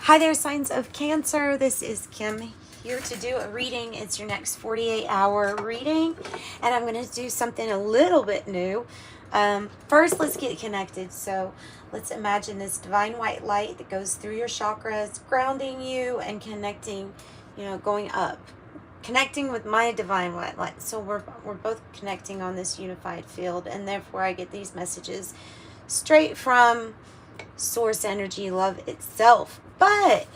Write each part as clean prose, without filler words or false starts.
Hi there, signs of Cancer. This is Kim here to do a reading. It's your next 48-hour reading, and I'm going to do something a little bit new. First, let's get connected. So let's imagine this divine white light that goes through your chakras, grounding you and connecting, going up. Connecting with my divine white light. So we're both connecting on this unified field, and therefore I get these messages straight from source energy, love itself. But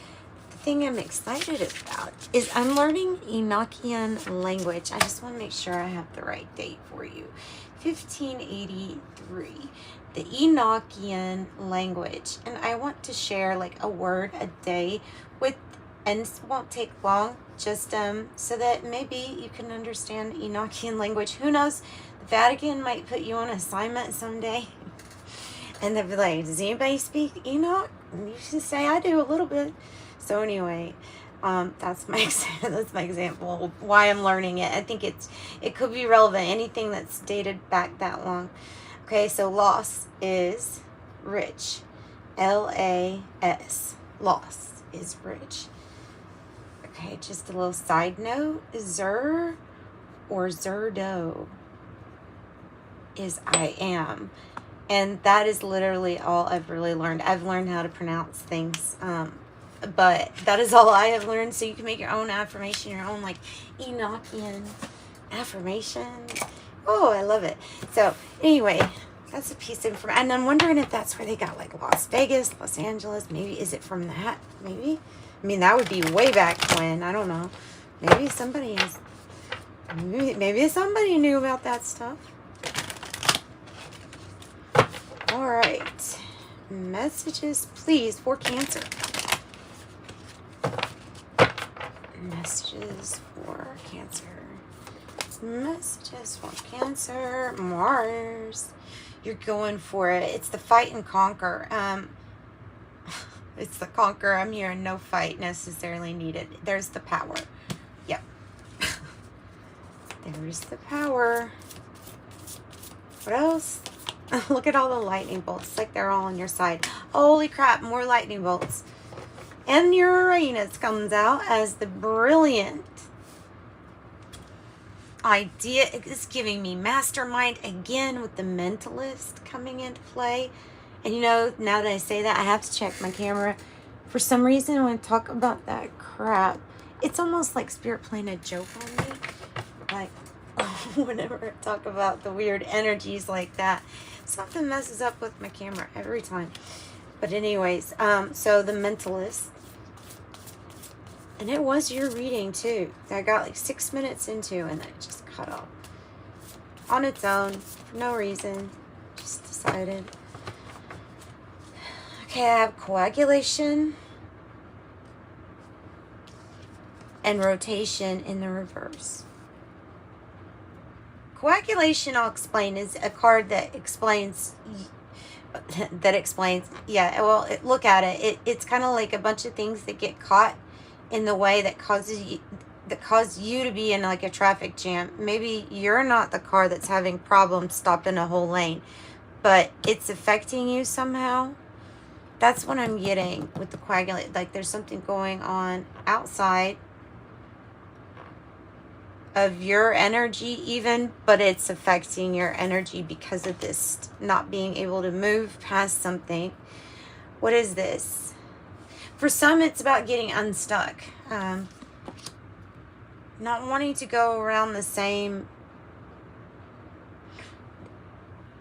the thing I'm excited about is I'm learning Enochian language. I just want to make sure I have the right date for you. 1583, the Enochian language. And I want to share like a word a day with, and this won't take long, just so that maybe you can understand Enochian language. Who knows? The Vatican might put you on assignment someday. And they'll be like, does anybody speak Enoch? And you should say, I do a little bit. So anyway, that's my example of why I'm learning it. I think it could be relevant. Anything that's dated back that long. Okay, so loss is rich. L-A-S. Loss is rich. Okay, just a little side note. Zer or Zerdo is I am. And that is literally all I've really learned. I've learned how to pronounce things. But that is all I have learned. So you can make your own affirmation, your own like Enochian affirmation. Oh, I love it. So anyway, that's a piece of information. And I'm wondering if that's where they got like Las Vegas, Los Angeles. Maybe is it from that? Maybe. I mean, that would be way back when. I don't know. Maybe somebody knew about that stuff. All right, messages, please, for Cancer. Messages for Cancer. Messages for Cancer. Mars. You're going for it. It's the fight and conquer. It's the conquer. I'm hearing no fight necessarily needed. There's the power. Yep. There's the power. What else? Look at all the lightning bolts. It's like they're all on your side. Holy crap, more lightning bolts. And Uranus comes out as the brilliant idea. It's giving me mastermind again with the mentalist coming into play. And now that I say that, I have to check my camera. For some reason, when I talk about that crap, it's almost like Spirit playing a joke on me. Like, whenever I talk about the weird energies like that, something messes up with my camera every time. But anyways, so the mentalist, and it was your reading too. I got like 6 minutes into, and then it just cut off on its own for no reason. Just decided. Okay, I have coagulation and rotation in the reverse. Coagulation, I'll explain, is a card that explains, yeah, well, look at it. It's kind of like a bunch of things that get caught in the way that cause you to be in like a traffic jam. Maybe you're not the car that's having problems stopping a whole lane, but it's affecting you somehow. That's what I'm getting with the coagulate. Like there's something going on outside of your energy even, but it's affecting your energy because of this not being able to move past something. What is this? For some, it's about getting unstuck. Not wanting to go around the same.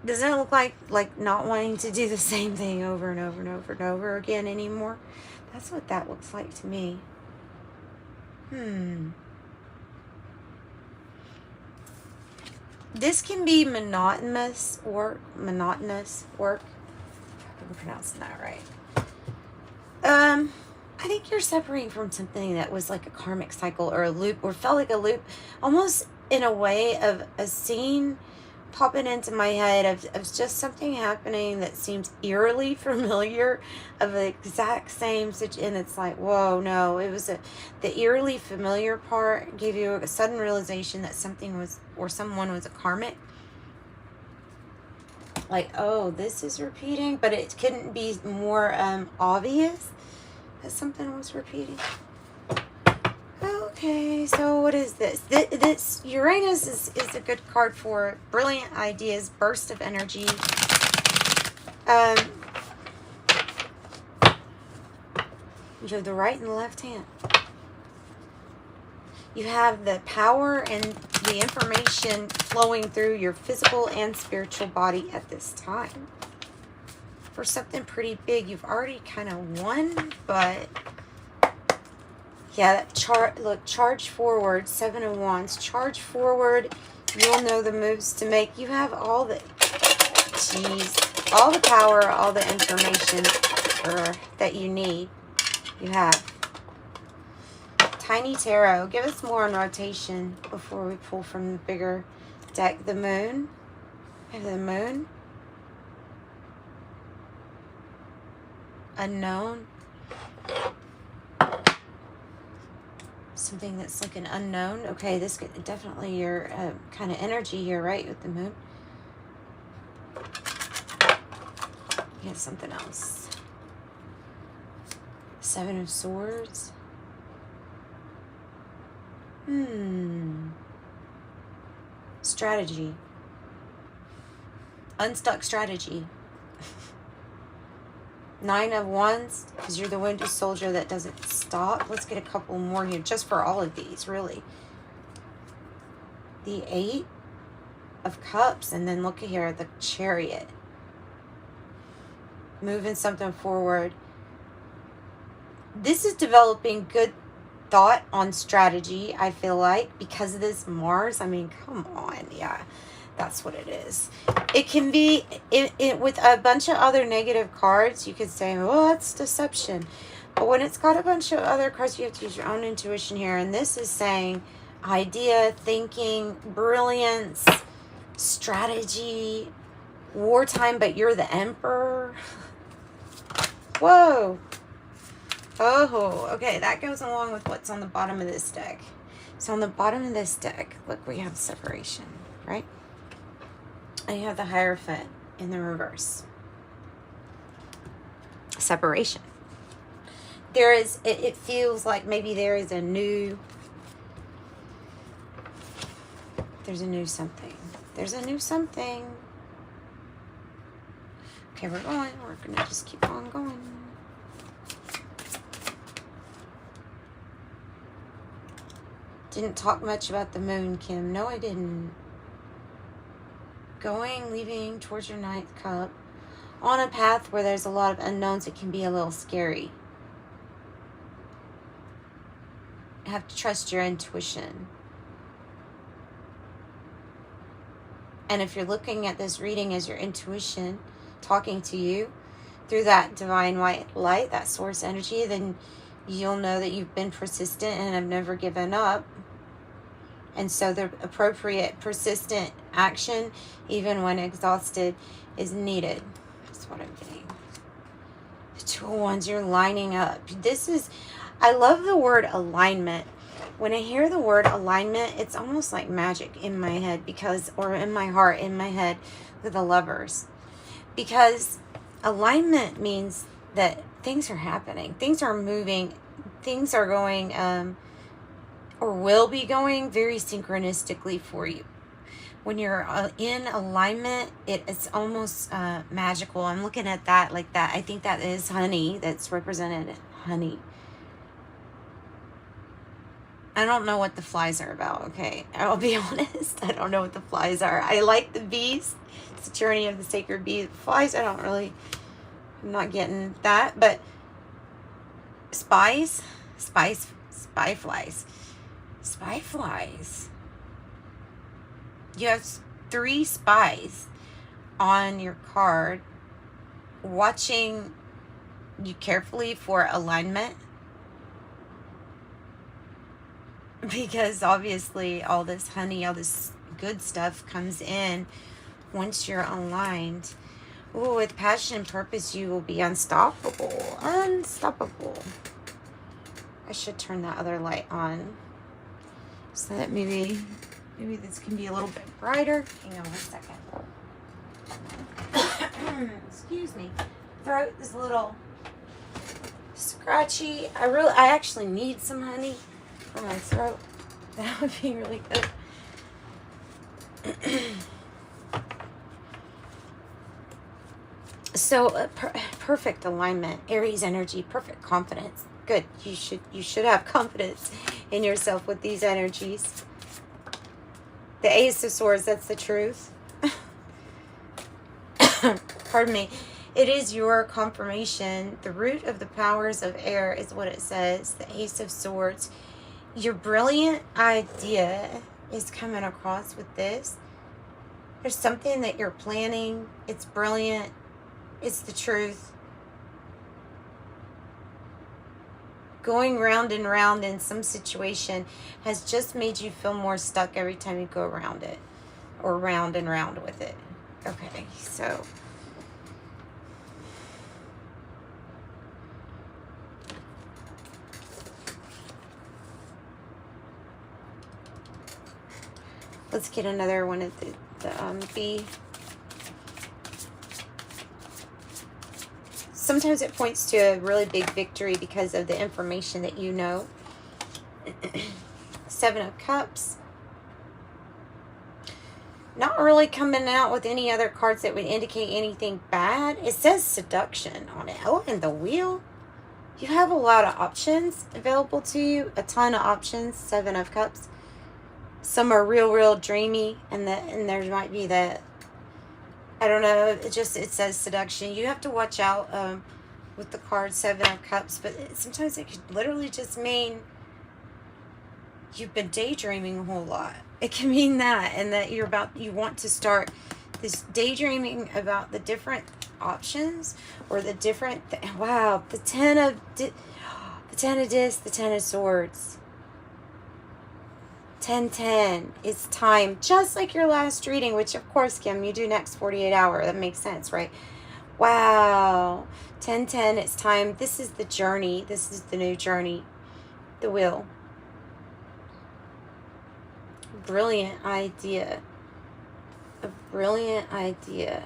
Doesn't it look like not wanting to do the same thing over and over and over and over again anymore? That's what that looks like to me. This can be monotonous work. I'm pronouncing that right. I think you're separating from something that was like a karmic cycle or a loop, or felt like a loop, almost in a way of a scene popping into my head of just something happening that seems eerily familiar, of the exact same and it's like, whoa, no, it was the eerily familiar part gave you a sudden realization that something was, or someone was a karmic. Like, oh, this is repeating, but it couldn't be more obvious. That something was repeating. Okay, so what is this? This Uranus is a good card for brilliant ideas, burst of energy. You have the right and the left hand. You have the power and the information flowing through your physical and spiritual body at this time. For something pretty big, you've already kind of won, but yeah, look, charge forward, 7 of Wands, charge forward. You'll know the moves to make. You have all the, all the power, all the information that you need. You have. Tiny Tarot, give us more on rotation before we pull from the bigger deck. The Moon. I have the Moon. Unknown. Something that's like an unknown. Okay, this could definitely your kind of energy here, right, with the Moon. You have something else. 7 of Swords. Strategy. Unstuck strategy. 9 of Wands, because you're the wounded soldier that doesn't stop. Let's get a couple more here, just for all of these, really. The 8 of Cups, and then look at here, the Chariot. Moving something forward. This is developing good thought on strategy, I feel like, because of this Mars. I mean, come on. Yeah, that's what it is. It can be with a bunch of other negative cards. You could say, well, that's deception. But when it's got a bunch of other cards, you have to use your own intuition here. And this is saying idea, thinking, brilliance, strategy, wartime, but you're the emperor. Whoa. Oh, okay, that goes along with what's on the bottom of this deck. So on the bottom of this deck, look, we have separation, right? And you have the Hierophant in the reverse. Separation. There is, it feels like maybe there is a new, there's a new something. There's a new something. Okay, we're going to just keep on going. Didn't talk much about the Moon, Kim. No, I didn't. Going, leaving towards your 9th cup. On a path where there's a lot of unknowns, it can be a little scary. You have to trust your intuition. And if you're looking at this reading as your intuition talking to you through that divine white light, that source energy, then you'll know that you've been persistent and have never given up. And so the appropriate persistent action, even when exhausted, is needed. That's what I'm getting. The 2 of Wands, you're lining up. This is, I love the word alignment. When I hear the word alignment, it's almost like magic in my head because, or in my heart, in my head with the Lovers. Because alignment means that things are happening. Things are moving. Things are going, or will be going very synchronistically for you. When you're in alignment, it's almost magical. I'm looking at that like that. I think that is honey that's represented. Honey. I don't know what the flies are about, okay? I'll be honest. I don't know what the flies are. I like the bees. It's the journey of the sacred bee. The flies, I'm not getting that. But spy flies. Spy flies. You have 3 spies on your card watching you carefully for alignment. Because obviously all this honey, all this good stuff comes in once you're aligned. Ooh, with passion and purpose, you will be unstoppable. Unstoppable. I should turn that other light on so that maybe this can be a little bit brighter. Hang on 1 second. Excuse me. Throat is a little scratchy. I actually need some honey for my throat. That would be really good. So perfect alignment, Aries energy, perfect confidence. Good. You should have confidence in yourself with these energies. The Ace of Swords, that's the truth. Pardon me. It is your confirmation. The root of the powers of air is what it says. The Ace of Swords. Your brilliant idea is coming across with this. There's something that you're planning. It's brilliant. It's the truth. Going round and round in some situation has just made you feel more stuck every time you go around it. Or round and round with it. Okay, so... let's get another one of the B. Sometimes it points to a really big victory because of the information that you know. 7 of Cups. Not really coming out with any other cards that would indicate anything bad. It says seduction on it. Oh, and the Wheel. You have a lot of options available to you. A ton of options. 7 of Cups. Some are real dreamy. And there might be that... I don't know, it says seduction. You have to watch out with the card 7 of Cups, but sometimes it could literally just mean you've been daydreaming a whole lot. It can mean that, and that you want to start this daydreaming about the different options or the different, wow, the 10 of discs, the 10 of swords. 10-10. It's time. Just like your last reading, which of course, Kim, you do next 48 hour. That makes sense, right? Wow. 10-10. It's time. This is the journey. This is the new journey. The Wheel. Brilliant idea. A brilliant idea.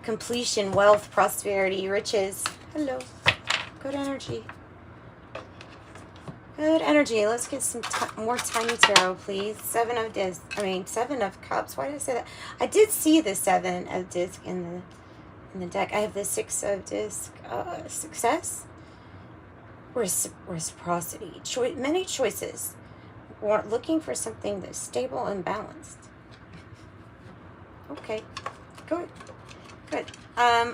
Completion, wealth, prosperity, riches. Hello. Good energy. Good energy. Let's get some more tiny tarot, please. 7 of Cups. Why did I say that? I did see the 7 of disc in the deck. I have the 6 of disc. Success. Reciprocity. Many choices. We're looking for something that's stable and balanced. Okay. Good. Good.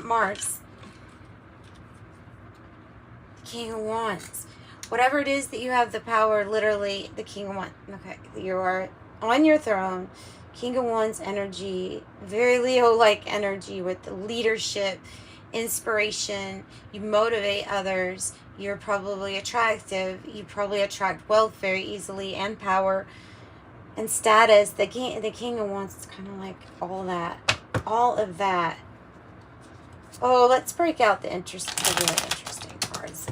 Mars. King of Wands. Whatever it is that you have the power, literally the King of Wands. Okay, you are on your throne. King of Wands energy. Very Leo-like energy with the leadership, inspiration. You motivate others. You're probably attractive. You probably attract wealth very easily and power and status. The King of Wands is kind of like all that. All of that. Oh, let's break out the really interesting cards.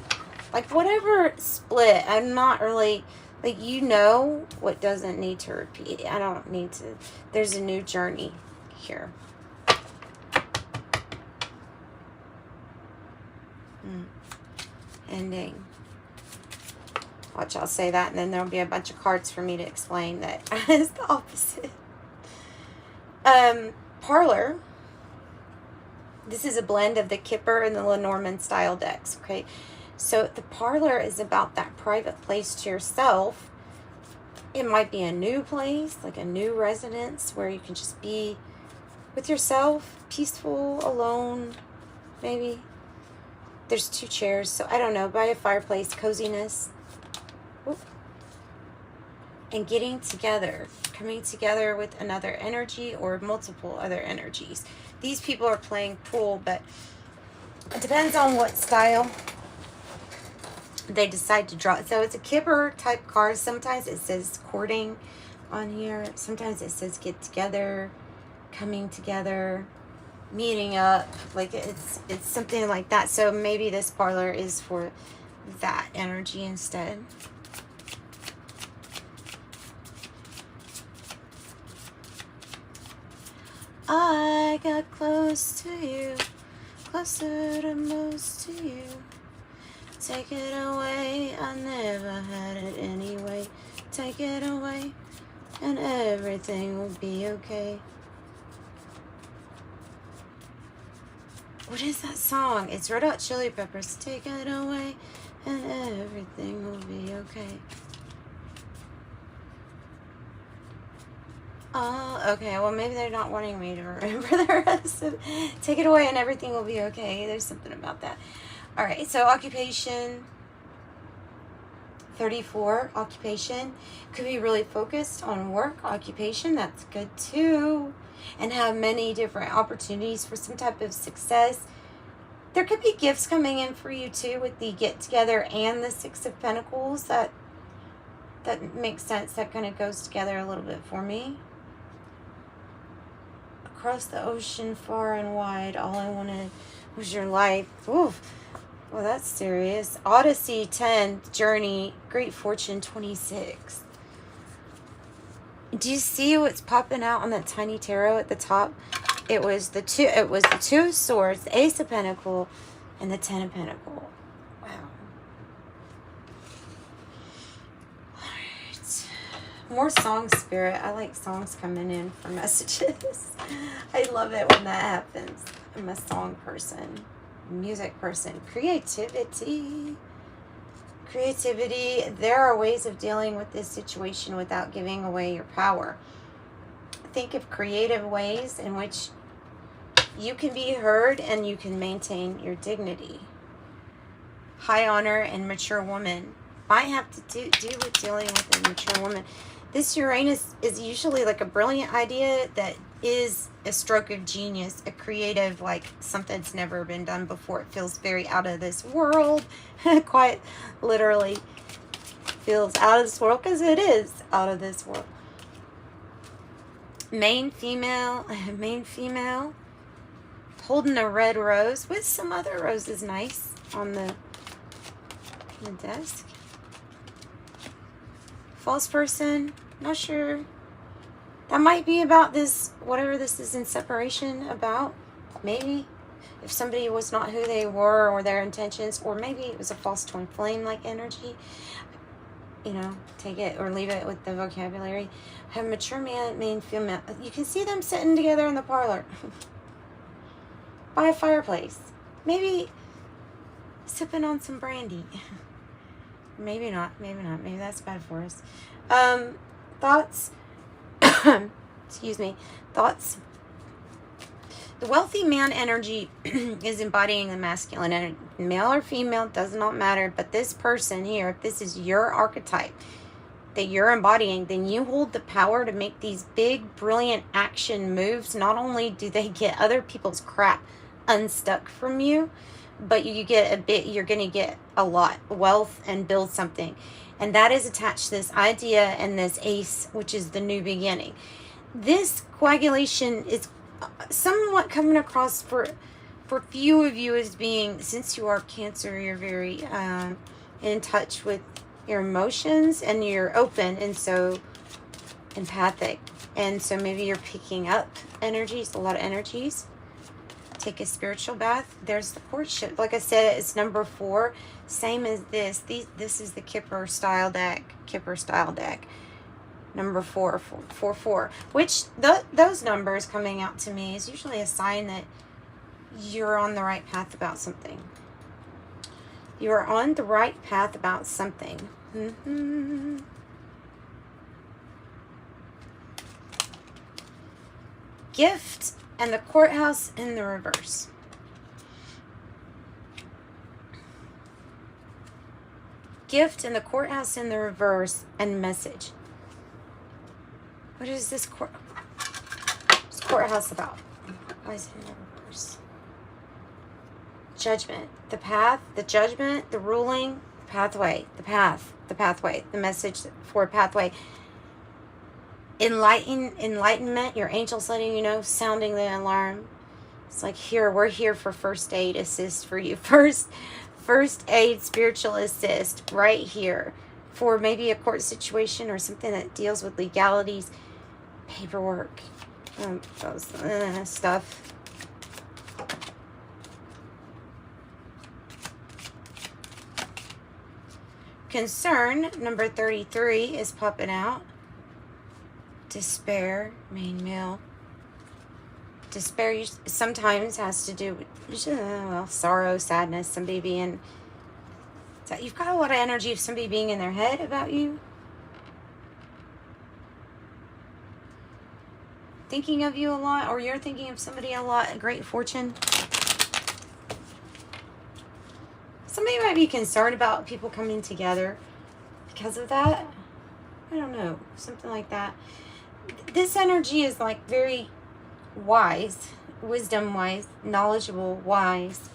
Like, whatever split, I'm not really, like, you know what doesn't need to repeat. I don't need to. There's a new journey here. Ending. Watch, I'll say that, and then there'll be a bunch of cards for me to explain that is the opposite. Parlor. This is a blend of the Kipper and the Lenormand style decks, okay? So the parlor is about that private place to yourself. It might be a new place, like a new residence where you can just be with yourself, peaceful, alone, maybe. There's 2 chairs, so I don't know, by a fireplace, coziness. Oop. And getting together, coming together with another energy or multiple other energies. These people are playing pool, but it depends on what style they decide to draw. So it's a Kipper type card. Sometimes it says courting on here. Sometimes it says get together, coming together, meeting up. Like it's something like that. So maybe this parlor is for that energy instead. I got close to you, closer to most to you. Take it away, I never had it anyway. Take it away, and everything will be okay. What is that song? It's Red Hot Chili Peppers. Take it away, and everything will be okay. Oh, okay. Well, maybe they're not wanting me to remember the rest of it. Take it away, and everything will be okay. There's something about that. All right, so occupation 34, occupation. Could be really focused on work, occupation. That's good too. And have many different opportunities for some type of success. There could be gifts coming in for you too with the get together and the Six of Pentacles. That makes sense. That kind of goes together a little bit for me. Across the ocean, far and wide, all I wanted was your life. Oof. Well, that's serious. Odyssey 10, Journey, Great Fortune 26. Do you see what's popping out on that tiny tarot at the top? It was the two of Swords, the Ace of Pentacles, and the Ten of Pentacles. Wow. Alright. More song spirit. I like songs coming in for messages. I love it when that happens. I'm a song person. Music person. Creativity. There are ways of dealing with this situation without giving away your power. Think of creative ways in which you can be heard and you can maintain your dignity. High honor and mature woman. Might have to do with dealing with a mature woman. This Uranus is usually like a brilliant idea that is a stroke of genius, a creative, like something that's never been done before. It feels very out of this world. Quite literally feels out of this world because it is out of this world. Main female holding a red rose with some other roses, nice, on the desk. False person, not sure. That might be about this, whatever this is in separation about. Maybe if somebody was not who they were or their intentions, or maybe it was a false twin flame like energy. You know, take it or leave it with the vocabulary. Have a mature man, main female. You can see them sitting together in the parlor by a fireplace. Maybe sipping on some brandy. Maybe not. Maybe that's bad for us. Thoughts. Excuse me. Thoughts. The wealthy man energy is embodying the masculine energy. Male or female, does not matter. But this person here, if this is your archetype that you're embodying, then you hold the power to make these big, brilliant action moves. Not only do they get other people's crap unstuck from you, but you get a bit, you're going to get a lot, wealth, and build something. And that is attached to this idea and this ace, which is the new beginning. This coagulation is somewhat coming across for few of you as being, since you are Cancer, you're very in touch with your emotions and you're open and so empathic. And so maybe you're picking up energies, a lot of energies. Take a spiritual bath. There's the courtship. Like I said, it's number 4. Same as this. This is the Kipper style deck. Number 4, 4, 4. Which those numbers coming out to me is usually a sign that you're on the right path about something. You are on the right path about something. Gift and the courthouse in the reverse. Gift and the courthouse in the reverse and message. What is this courthouse about? Why is it in the reverse? Judgment. The path, the judgment, the ruling, the pathway, the pathway, the message for a pathway. Enlightenment, your angels letting you know, sounding the alarm. It's like, here, we're here for first aid assist for you. First aid spiritual assist right here for maybe a court situation or something that deals with legalities, paperwork. Stuff. Concern, number 33, is popping out. Despair, main male. Despair sometimes has to do with, well, sorrow, sadness, somebody being... So you've got a lot of energy of somebody being in their head about you. Thinking of you a lot, or you're thinking of somebody a lot. Great fortune. Somebody might be concerned about people coming together because of that. I don't know. Something like that. This energy is like very wise, wisdom-wise, knowledgeable, wise.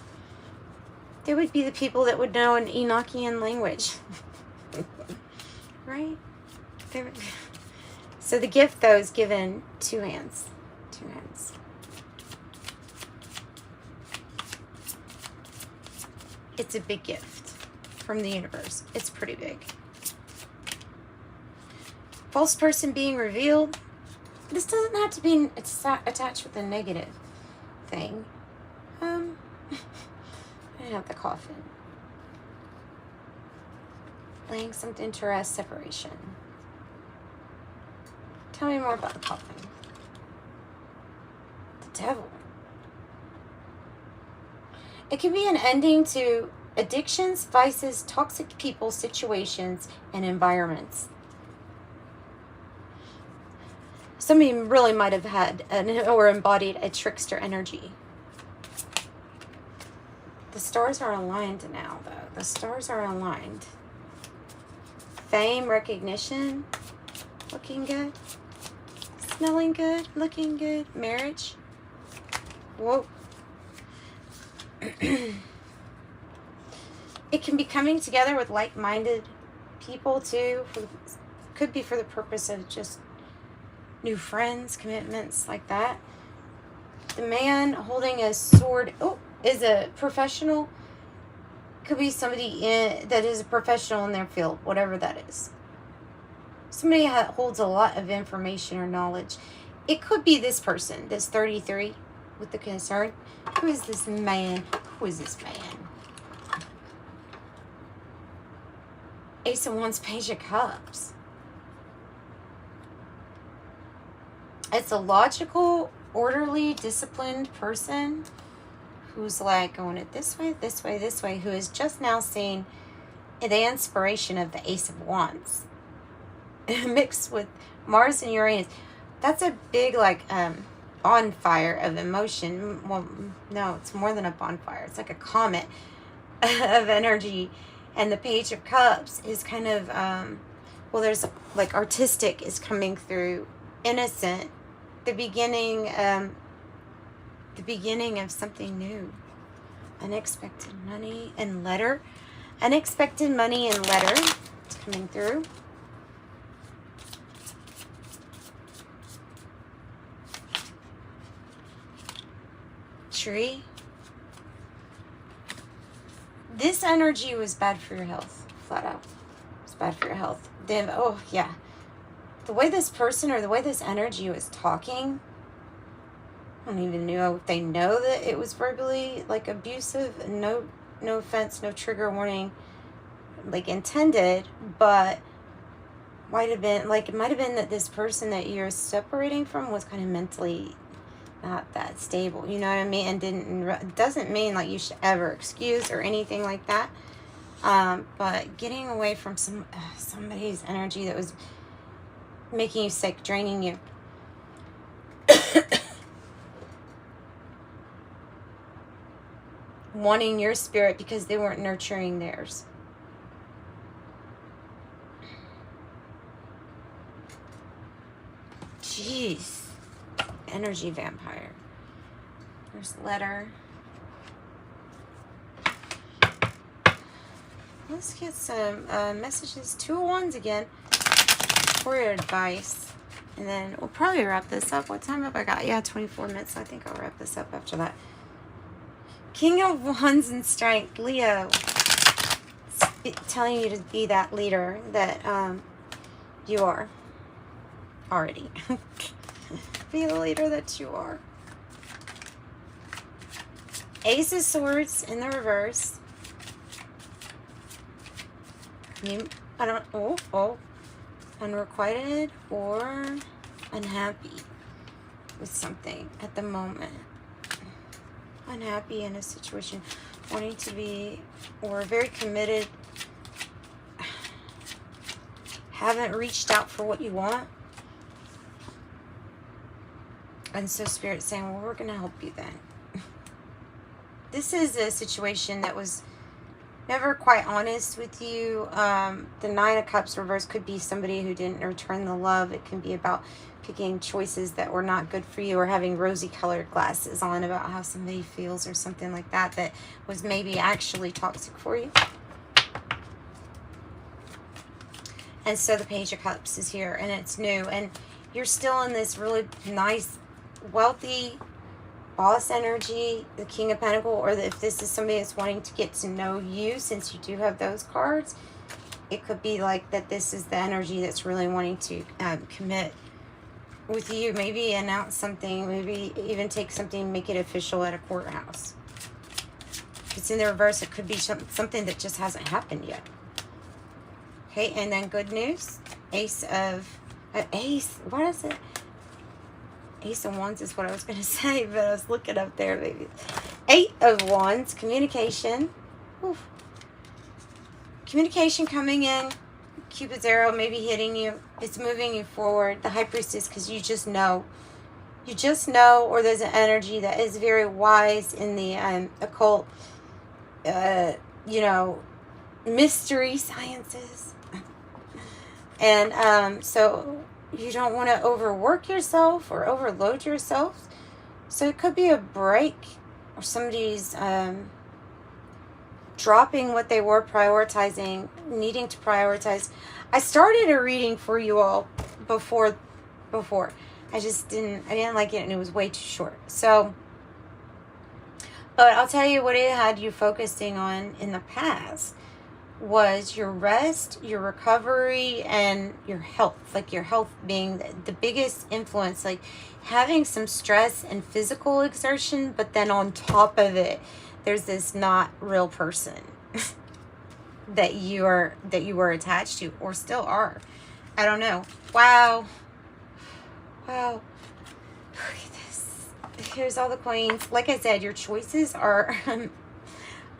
They would be the people that would know an Enochian language. Right? So the gift, though, is given 2 hands. 2 hands. It's a big gift from the universe. It's pretty big. False person being revealed. This doesn't have to be attached with a negative thing. I have the coffin. Laying something to rest, separation. Tell me more about the coffin. The devil. It can be an ending to addictions, vices, toxic people, situations, and environments. Somebody really might have had or embodied a trickster energy. The stars are aligned now, though. The stars are aligned. Fame, recognition, looking good. Smelling good, looking good. Marriage. Whoa. It can be coming together with like-minded people, too. Could be for the purpose of just new friends, commitments, like that. The man holding a sword is a professional. Could be somebody that is a professional in their field, whatever that is. Somebody holds a lot of information or knowledge. It could be this person, this 33 with the concern. Who is this man? Who is this man? Ace of Wands, Page of Cups. It's a logical, orderly, disciplined person who's like going it this way, this way, this way, who is just now seeing the inspiration of the Ace of Wands mixed with Mars and Uranus. That's a big, like, bonfire of emotion. Well, no, it's more than a bonfire. It's like a comet of energy. And the Page of Cups is kind of, well, there's, like, artistic is coming through, innocent, the beginning of something new. Unexpected money and letter. Unexpected money and letter. It's coming through. Tree. This energy was bad for your health. Flat out. It's bad for your health. Then, oh, yeah. The way this person or the way this energy was talking, I don't even know if they know that it was verbally, like, abusive. No offense, no trigger warning, like, intended, but might have been, like, it might have been that this person that you're separating from was kind of mentally not that stable, you know what I mean? And doesn't mean, like, you should ever excuse or anything like that. But getting away from somebody's energy that was making you sick, draining you. Wanting your spirit because they weren't nurturing theirs. Jeez. Energy vampire. There's letter. Let's get some messages. 2 of Wands again for your advice. And then we'll probably wrap this up. What time have I got? Yeah, 24 minutes. I think I'll wrap this up after that. King of Wands and Strength. Leo. Telling you to be that leader that you are already. Be the leader that you are. Ace of Swords in the reverse. Unrequited or unhappy with something at the moment. Unhappy in a situation. Wanting to be, or very committed. Haven't reached out for what you want. And so Spirit's saying, well, we're going to help you then. This is a situation that was never quite honest with you. The Nine of Cups reverse could be somebody who didn't return the love. It can be about picking choices that were not good for you, or having rosy colored glasses on about how somebody feels or something like that, that was maybe actually toxic for you. And so the Page of Cups is here, and it's new, and you're still in this really nice, wealthy boss energy, the King of Pentacles, or if this is somebody that's wanting to get to know you, since you do have those cards, it could be like that this is the energy that's really wanting to commit with you. Maybe announce something, maybe even take something, make it official at a courthouse. If it's in the reverse, it could be something that just hasn't happened yet. Okay, and then good news, Ace, what is it? Ace of Wands is what I was going to say, but I was looking up there, maybe. 8 of Wands, communication. Oof. Communication coming in. Cupid's arrow maybe hitting you. It's moving you forward. The High Priestess, because you just know. You just know, or there's an energy that is very wise in the occult, you know, mystery sciences. And so you don't want to overwork yourself or overload yourself. So it could be a break, or somebody's dropping what they were prioritizing, needing to prioritize. I started a reading for you all before. I didn't like it, and it was way too short. So, but I'll tell you what it had you focusing on in the past was your rest, your recovery, and your health. Like your health being the biggest influence, like having some stress and physical exertion, but then on top of it, there's this not real person that you were attached to, or still are. I don't know. Wow. Look at this. Here's all the Queens. Like I said, your choices are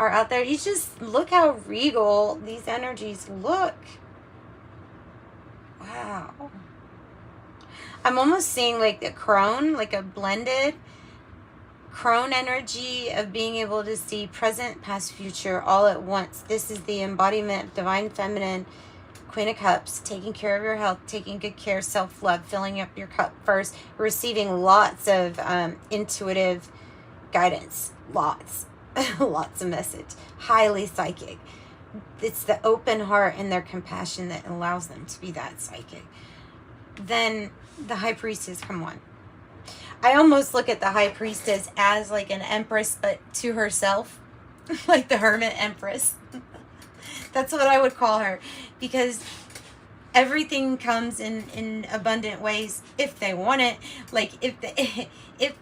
out there. You just look how regal these energies look. Wow. I'm almost seeing like a crone, like a blended crone energy of being able to see present, past, future all at once. This is the embodiment of divine feminine, Queen of Cups, taking care of your health, taking good care, self-love, filling up your cup first, receiving lots of intuitive guidance, lots of message, highly psychic. It's the open heart and their compassion that allows them to be that psychic. Then the High Priestess, come on. I almost look at the High Priestess as like an empress, but to herself, like the Hermit Empress. That's what I would call her, because everything comes in abundant ways if they want it. Like if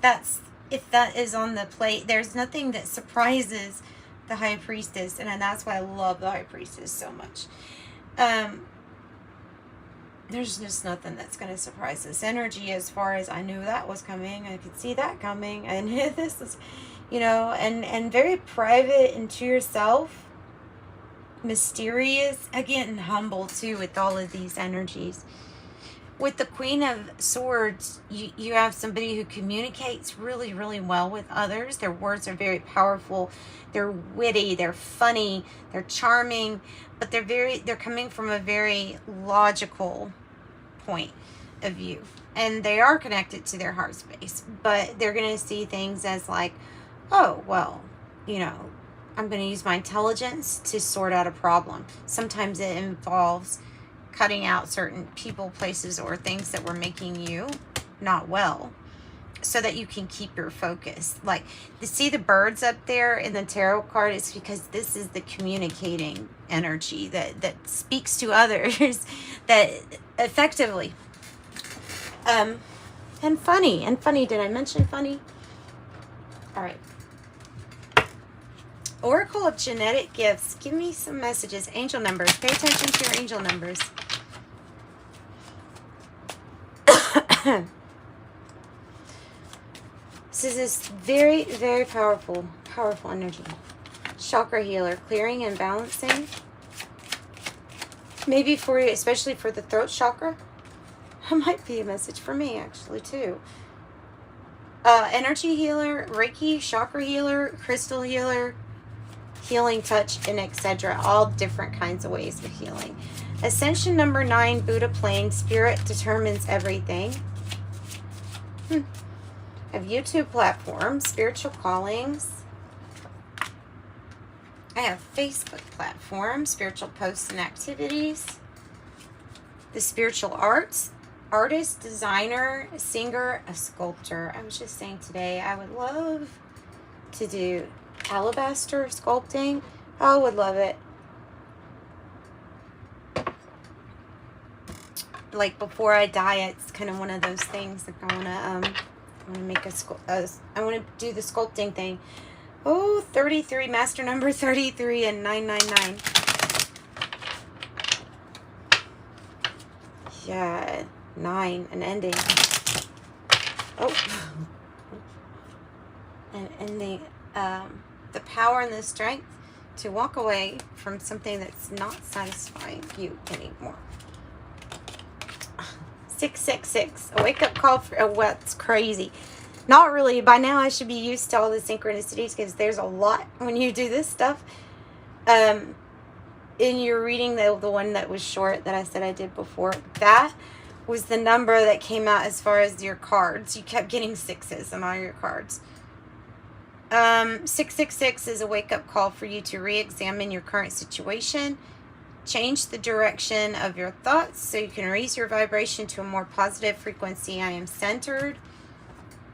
that is on the plate, there's nothing that surprises the High Priestess, and that's why I love the High Priestess so much. There's just nothing that's going to surprise this energy, as far as I knew that was coming. I could see that coming, and this is, you know, and very private and to yourself. Mysterious, again, humble too with all of these energies. With the Queen of Swords, you have somebody who communicates really, really well with others. Their words are very powerful. They're witty, they're funny, they're charming, but they're coming from a very logical point of view. And they are connected to their heart space, but they're going to see things as like, oh, well, you know, I'm going to use my intelligence to sort out a problem. Sometimes it involves cutting out certain people, places, or things that were making you not well, so that you can keep your focus. Like, to see the birds up there in the tarot card is because this is the communicating energy that speaks to others that effectively. And funny. And funny. Did I mention funny? All right. Oracle of Genetic Gifts. Give me some messages. Angel numbers. Pay attention to your angel numbers. This is very, very powerful energy. Chakra healer. Clearing and balancing. Maybe for you, especially for the throat chakra. That might be a message for me, actually, too. Energy healer, Reiki, chakra healer, crystal healer, healing touch, and etc. All different kinds of ways of healing. Ascension number 9, Buddha plane. Spirit determines everything. I have YouTube platforms, spiritual callings. I have Facebook platform, spiritual posts and activities. The spiritual arts, artist, designer, a singer, a sculptor. I was just saying today I would love to do alabaster sculpting. I would love it. Like before I die, it's kind of one of those things. Like I want to make I want to do the sculpting thing. Oh, 33, master number 33 and 999. Yeah, 9, an ending. Oh. An ending. The power and the strength to walk away from something that's not satisfying you anymore. 666. A wake-up call for what's crazy. Not really. By now, I should be used to all the synchronicities because there's a lot when you do this stuff. In your reading, the one that was short that I said I did before, that was the number that came out as far as your cards. You kept getting 6s on all your cards. 666 is a wake-up call for you to re-examine your current situation. Change the direction of your thoughts so you can raise your vibration to a more positive frequency. I am centered.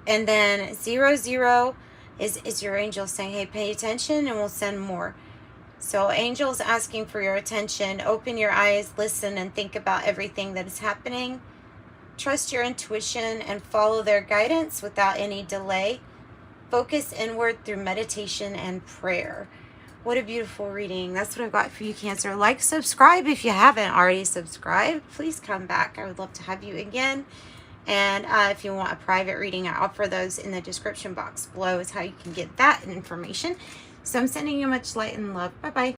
And then 00 is your angel saying, hey, pay attention and we'll send more. So angels asking for your attention. Open your eyes, listen, and think about everything that is happening. Trust your intuition and follow their guidance without any delay. Focus inward through meditation and prayer. What a beautiful reading. That's what I've got for you, Cancer. Like, subscribe if you haven't already subscribed. Please come back. I would love to have you again. And if you want a private reading, I offer those in the description box below is how you can get that information. So I'm sending you much light and love. Bye-bye.